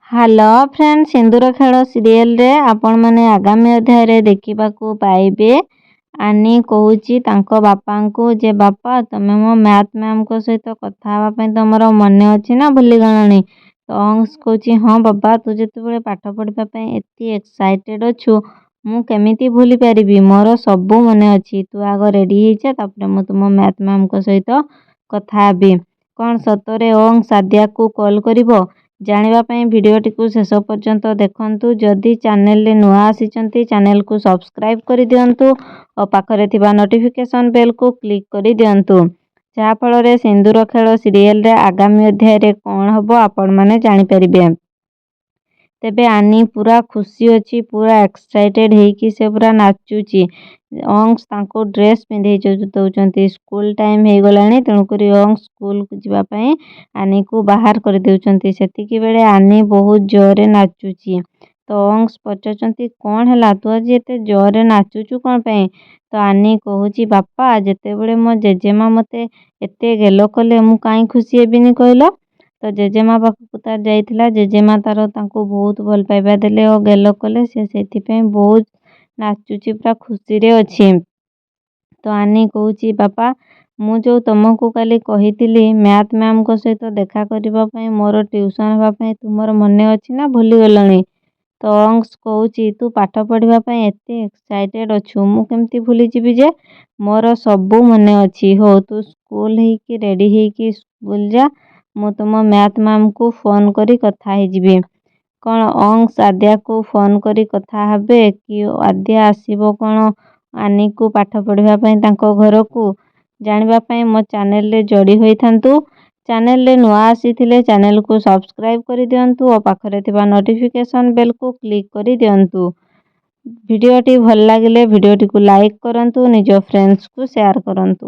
Hello friend, ସିନ୍ଦୁର ଖେଳ ସିରିଏଲରେ ଆପଣ ମାନେ ଆଗାମୀ ଅଧ୍ୟାୟରେ ଦେଖିବାକୁ ପାଇବେ ଆନି କହୁଛି ତାଙ୍କ ବାପାଙ୍କୁ ଯେ ବାପା ତମେ ମୋ ମ୍ୟାଥ ମ୍ୟାମଙ୍କ ସହିତ କଥା ହେବା ପାଇଁ ତମର ମନେ ଅଛି ନା ଭୁଲିଗଲଣି। ତ ଅଂଶ କହୁଛି ହଁ ବାବା, ତୁ ଯେତେବେଳେ ପାଠ ପଢ଼ିବା ପାଇଁ ଏତେ ଏକ୍ସାଇଟେଡ୍ ଅଛୁ ମୁଁ କେମିତି ଭୁଲି ପାରିବି, ମୋର ସବୁ ମନେ ଅଛି। ତୁ ଆଗ ରେଡ଼ି ହେଇଯା, ତାପରେ ମୁଁ ତୁମ ମ୍ୟାଥ ମ୍ୟାମଙ୍କ ସହିତ କଥା ହେବି। କ'ଣ ସତରେ ଅଂଶ ଆଦ୍ୟାକୁ କଲ୍ କରିବ? ଜାଣିବା ପାଇଁ ଭିଡ଼ିଓଟିକୁ ଶେଷ ପର୍ଯ୍ୟନ୍ତ ଦେଖନ୍ତୁ। ଯଦି ଚ୍ୟାନେଲରେ ନୂଆ ଆସିଛନ୍ତି ଚ୍ୟାନେଲକୁ ସବସ୍କ୍ରାଇବ୍ କରିଦିଅନ୍ତୁ ଓ ପାଖରେ ଥିବା ନୋଟିଫିକେସନ୍ ବେଲ୍କୁ କ୍ଲିକ୍ କରିଦିଅନ୍ତୁ, ଯାହାଫଳରେ ସିନ୍ଦୁର ଖେଳ ସିରିଏଲରେ ଆଗାମୀ ଅଧ୍ୟାୟରେ କ'ଣ ହେବ ଆପଣମାନେ ଜାଣିପାରିବେ। ତେବେ ଆନି ପୁରା ଖୁସି ଅଛି, ପୁରା ଏକ୍ସାଇଟେଡ୍ ହେଇକି ସେ ପୁରା ନାଚୁଛି। ଅଂଶ ତାଙ୍କୁ ଡ୍ରେସ୍ ପିନ୍ଧେଇ ଦେଉଛନ୍ତି। ସ୍କୁଲ ଟାଇମ୍ ହେଇଗଲାଣି, ତେଣୁକରି ଅଂଶ ସ୍କୁଲକୁ ଯିବା ପାଇଁ ଆନିକୁ ବାହାର କରିଦେଉଛନ୍ତି। ସେତିକି ବେଳେ ଆନି ବହୁତ ଜୋରରେ ନାଚୁଛି। ତ ଅଂଶ ପଚାରୁଛନ୍ତି କ'ଣ ହେଲା, ତୁ ଆଜି ଏତେ ଜୋରରେ ନାଚୁଛୁ କ'ଣ ପାଇଁ? ତ ଆନି କହୁଛି ବାପା, ଯେତେବେଳେ ମୋ ଜେଜେମା ମୋତେ ଏତେ ଗେଲ କଲେ ମୁଁ କାହିଁ ଖୁସି ହେବିନି କହିଲ। ତ ଜେଜେମା ପାଖକୁ ତାର ଯାଇଥିଲା, ଜେଜେମା ତାର ତାଙ୍କୁ ବହୁତ ଭଲ ପାଇବା ଦେଲେ ଓ ଗେଲ କଲେ, ସେ ସେଥିପାଇଁ ବହୁତ ନାଚୁଛି, ପୁରା ଖୁସିରେ ଅଛି। ତ ଆନି କହୁଛି ବାପା, ମୁଁ ଯେଉଁ ତୁମକୁ କାଲି କହିଥିଲି ମ୍ୟାଥ ମ୍ୟାମଙ୍କ ସହିତ ଦେଖା କରିବା ପାଇଁ, ମୋର ଟ୍ୟୁସନ୍ ହେବା ପାଇଁ, ତୁମର ମନେ ଅଛି ନା ଭୁଲିଗଲଣି। ତ ଅଂଶ କହୁଛି ତୁ ପାଠ ପଢ଼ିବା ପାଇଁ ଏତେ ଏକ୍ସାଇଟେଡ୍ ଅଛୁ, ମୁଁ କେମିତି ଭୁଲିଯିବି ଯେ, ମୋର ସବୁ ମନେ ଅଛି। ହଉ ତୁ ସ୍କୁଲ ହେଇକି ରେଡ଼ି ହେଇକି ସ୍କୁଲ ଯା, ମୁଁ ତୁମ ମ୍ୟାଥ ମ୍ୟାମଙ୍କୁ ଫୋନ୍ କରି କଥା ହେଇଯିବି। କ'ଣ ଅଂଶ ଆଦ୍ୟାକୁ ଫୋନ୍ କରି କଥା ହେବେ କି ଆଦ୍ୟା ଆସିବ କ'ଣ ଆନିକୁ ପାଠ ପଢ଼ିବା ପାଇଁ ତାଙ୍କ ଘରକୁ? ଜାଣିବା ପାଇଁ ମୋ ଚ୍ୟାନେଲରେ ଯୋଡ଼ି ହୋଇଥାନ୍ତୁ। ଚ୍ୟାନେଲରେ ନୂଆ ଆସିଥିଲେ ଚ୍ୟାନେଲକୁ ସବସ୍କ୍ରାଇବ୍ କରିଦିଅନ୍ତୁ ଓ ପାଖରେ ଥିବା ନୋଟିଫିକେସନ୍ ବେଲ୍କୁ କ୍ଲିକ୍ କରିଦିଅନ୍ତୁ। ଭିଡ଼ିଓଟି ଭଲ ଲାଗିଲେ ଭିଡ଼ିଓଟିକୁ ଲାଇକ୍ କରନ୍ତୁ, ନିଜ ଫ୍ରେଣ୍ଡସ୍କୁ ସେୟାର କରନ୍ତୁ।